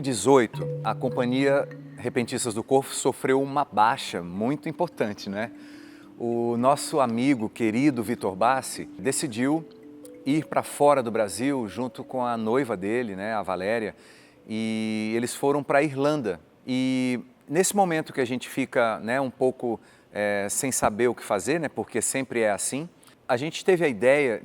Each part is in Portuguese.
2018, a Companhia Repentistas do Corvo sofreu uma baixa muito importante, né? O nosso amigo querido Vitor Bassi decidiu ir para fora do Brasil junto com a noiva dele, né, a Valéria, e eles foram para a Irlanda. E nesse momento que a gente fica, né, um pouco sem saber o que fazer, né, porque sempre é assim, a gente teve a ideia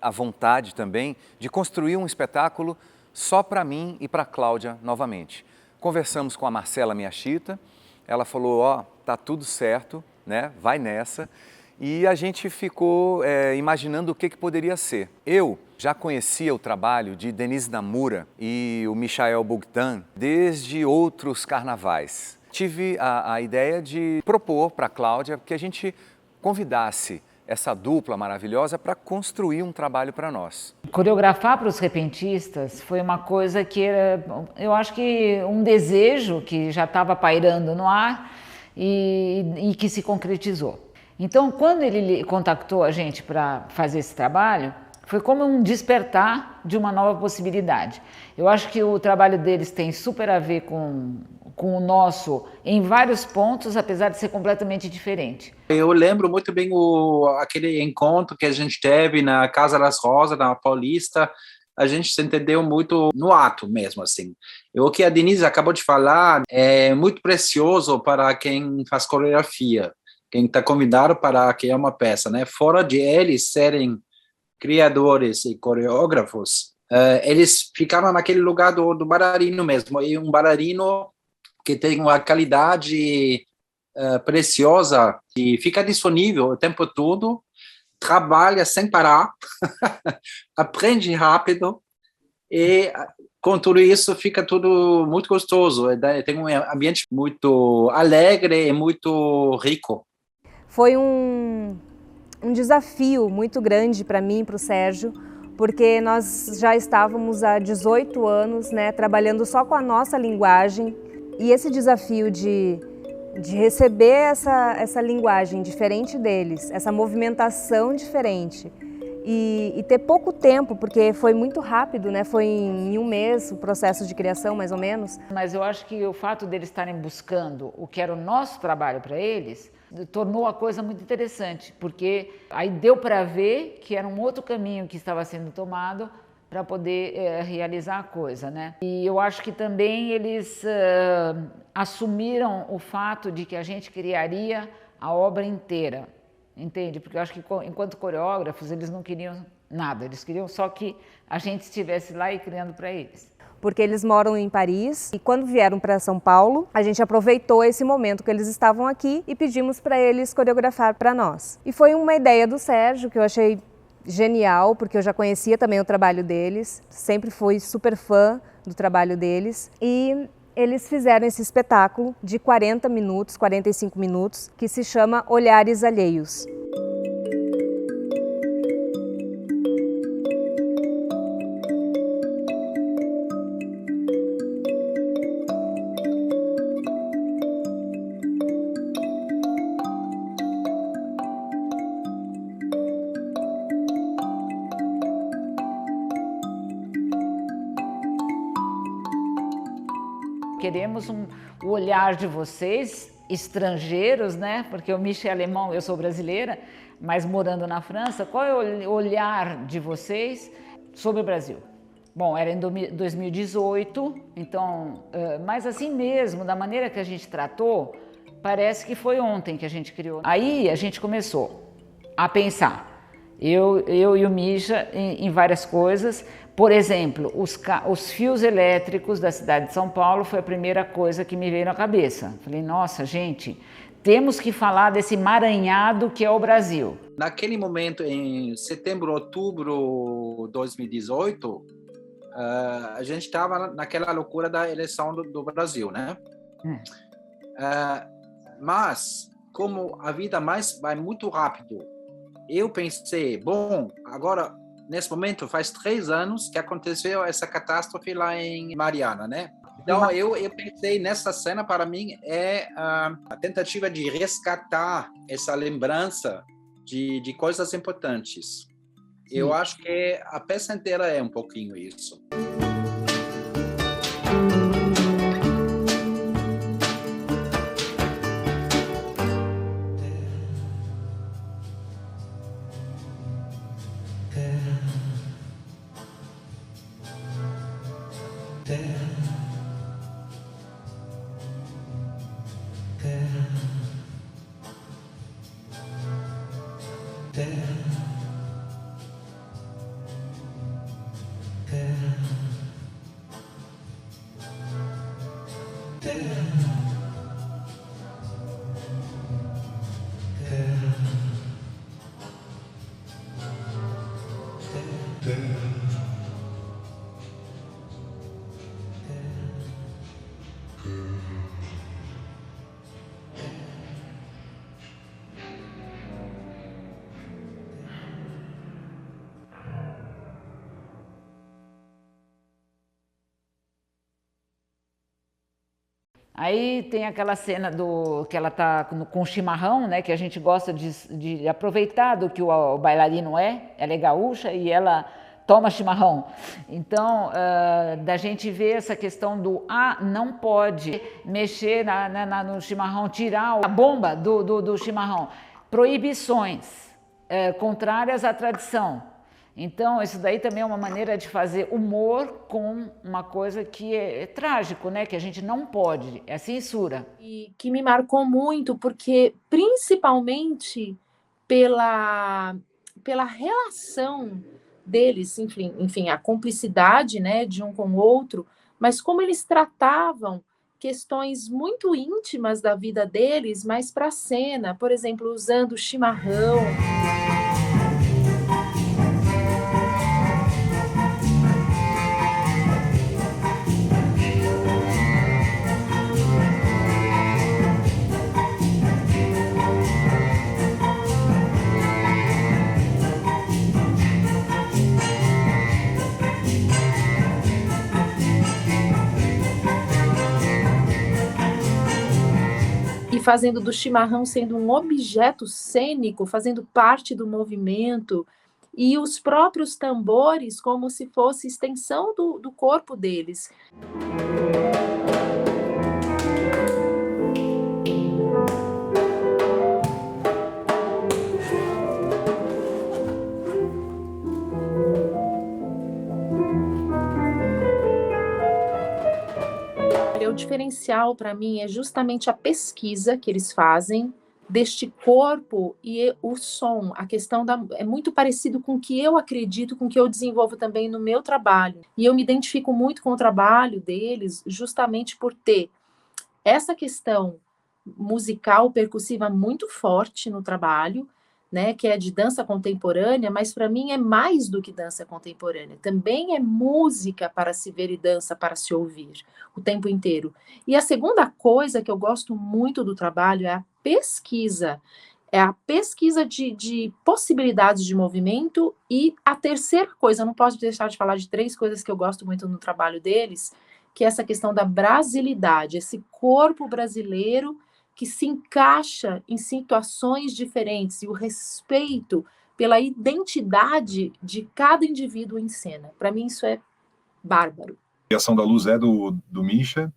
a vontade também, de construir um espetáculo só para mim e para a Cláudia novamente. Conversamos com a Marcela Miyashita, ela falou, ó, tá tudo certo, né, vai nessa. E a gente ficou imaginando o que poderia ser. Eu já conhecia o trabalho de Denise Namura e o Michael Bogdan desde outros carnavais. Tive a ideia de propor para a Cláudia que a gente convidasse essa dupla maravilhosa para construir um trabalho para nós. Coreografar para os repentistas foi uma coisa que era, eu acho que um desejo que já estava pairando no ar e que se concretizou. Então, quando ele contactou a gente para fazer esse trabalho, foi como um despertar de uma nova possibilidade. Eu acho que o trabalho deles tem super a ver com o nosso em vários pontos, apesar de ser completamente diferente. Eu lembro muito bem aquele encontro que a gente teve na Casa das Rosas, na Paulista. A gente se entendeu muito no ato mesmo, assim. E o que a Denise acabou de falar é muito precioso para quem faz coreografia, quem está convidado para criar uma peça, né? Fora de eles serem criadores e coreógrafos, eles ficaram naquele lugar do bailarino mesmo, e um bailarino que tem uma qualidade preciosa, que fica disponível o tempo todo, trabalha sem parar, aprende rápido, e com tudo isso fica tudo muito gostoso, tem um ambiente muito alegre e muito rico. Foi um desafio muito grande para mim e para o Sérgio, porque nós já estávamos há 18 anos, né, trabalhando só com a nossa linguagem, e esse desafio de receber essa linguagem diferente deles, essa movimentação diferente, e ter pouco tempo, porque foi muito rápido, né? Foi em um mês o processo de criação, mais ou menos. Mas eu acho que o fato deles estarem buscando o que era o nosso trabalho para eles, tornou a coisa muito interessante, porque aí deu para ver que era um outro caminho que estava sendo tomado para poder realizar a coisa, né? E eu acho que também eles assumiram o fato de que a gente criaria a obra inteira, entende? Porque eu acho que enquanto coreógrafos eles não queriam nada, eles queriam só que a gente estivesse lá e criando para eles. Porque eles moram em Paris e quando vieram para São Paulo, a gente aproveitou esse momento que eles estavam aqui e pedimos para eles coreografar para nós. E foi uma ideia do Sérgio que eu achei genial, porque eu já conhecia também o trabalho deles, sempre fui super fã do trabalho deles, e eles fizeram esse espetáculo de 40 minutos, 45 minutos, que se chama Olhares Alheios. Queremos o olhar de vocês, estrangeiros, né? Porque o Michel é alemão, eu sou brasileira, mas morando na França, qual é o olhar de vocês sobre o Brasil? Bom, era em 2018, então, mas assim mesmo, da maneira que a gente tratou, parece que foi ontem que a gente criou. Aí a gente começou a pensar, eu e o Misha, em várias coisas. Por exemplo, os fios elétricos da cidade de São Paulo foi a primeira coisa que me veio na cabeça. Falei, nossa, gente, temos que falar desse emaranhado que é o Brasil. Naquele momento, em setembro, outubro de 2018, a gente estava naquela loucura da eleição do Brasil, né? Mas, como a vida vai muito rápido, eu pensei, bom, agora... Nesse momento, faz 3 anos que aconteceu essa catástrofe lá em Mariana, né? Então, eu pensei nessa cena, para mim, é a tentativa de resgatar essa lembrança de coisas importantes. Sim. Eu acho que a peça inteira é um pouquinho isso. Aí tem aquela cena que ela tá com chimarrão, né? Que a gente gosta de aproveitar do que o bailarino ela é gaúcha e ela toma chimarrão. Então, da gente ver essa questão não pode mexer no chimarrão, tirar a bomba do chimarrão. Proibições contrárias à tradição. Então, isso daí também é uma maneira de fazer humor com uma coisa que é trágico, né? Que a gente não pode, é a censura. E que me marcou muito, porque principalmente pela relação deles, enfim, a cumplicidade, né, de um com o outro, mas como eles tratavam questões muito íntimas da vida deles, mas para a cena, por exemplo, usando chimarrão. Fazendo do chimarrão sendo um objeto cênico, fazendo parte do movimento, e os próprios tambores como se fosse extensão do corpo deles. O diferencial para mim é justamente a pesquisa que eles fazem deste corpo e o som. A questão é muito parecido com o que eu acredito, com o que eu desenvolvo também no meu trabalho. E eu me identifico muito com o trabalho deles justamente por ter essa questão musical, percussiva muito forte no trabalho, né, que é de dança contemporânea, mas para mim é mais do que dança contemporânea. Também é música para se ver e dança para se ouvir o tempo inteiro. E a segunda coisa que eu gosto muito do trabalho é a pesquisa. É a pesquisa de possibilidades de movimento. E a terceira coisa, eu não posso deixar de falar de 3 coisas que eu gosto muito no trabalho deles, que é essa questão da brasilidade, esse corpo brasileiro que se encaixa em situações diferentes e o respeito pela identidade de cada indivíduo em cena. Para mim isso é bárbaro. A criação da luz é do Misha,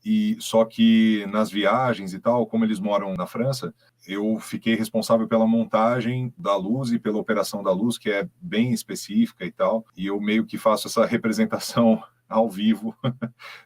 e só que nas viagens e tal, como eles moram na França, eu fiquei responsável pela montagem da luz e pela operação da luz, que é bem específica e tal, e eu meio que faço essa representação ao vivo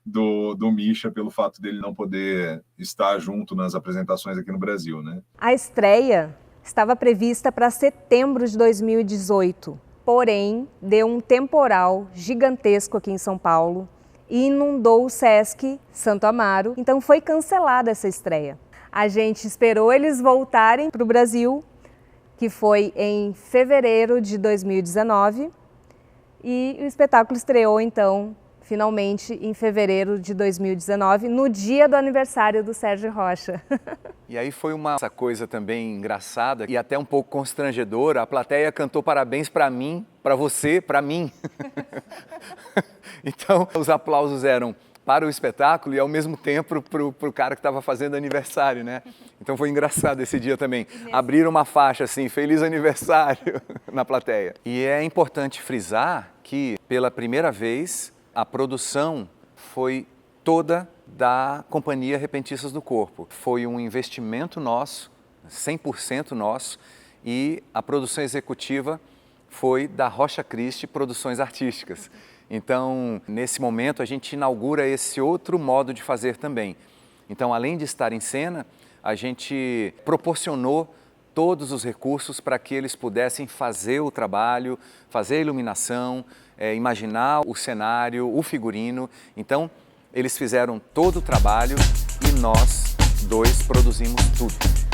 do Misha, pelo fato dele não poder estar junto nas apresentações aqui no Brasil, né? A estreia estava prevista para setembro de 2018, porém deu um temporal gigantesco aqui em São Paulo e inundou o Sesc Santo Amaro, então foi cancelada essa estreia. A gente esperou eles voltarem para o Brasil, que foi em fevereiro de 2019, e o espetáculo estreou então finalmente em fevereiro de 2019, no dia do aniversário do Sérgio Rocha. E aí foi essa coisa também engraçada e até um pouco constrangedora. A plateia cantou parabéns para mim, para você, para mim. Então, os aplausos eram para o espetáculo e ao mesmo tempo para o cara que estava fazendo aniversário, né? Então foi engraçado esse dia também. Abriram uma faixa assim, feliz aniversário, na plateia. E é importante frisar que, pela primeira vez, a produção foi toda da Companhia Repentistas do Corpo. Foi um investimento nosso, 100% nosso, e a produção executiva foi da Rocha Christi Produções Artísticas. Então, nesse momento, a gente inaugura esse outro modo de fazer também. Então, além de estar em cena, a gente proporcionou todos os recursos para que eles pudessem fazer o trabalho, fazer a iluminação, imaginar o cenário, o figurino. Então, eles fizeram todo o trabalho e nós dois produzimos tudo.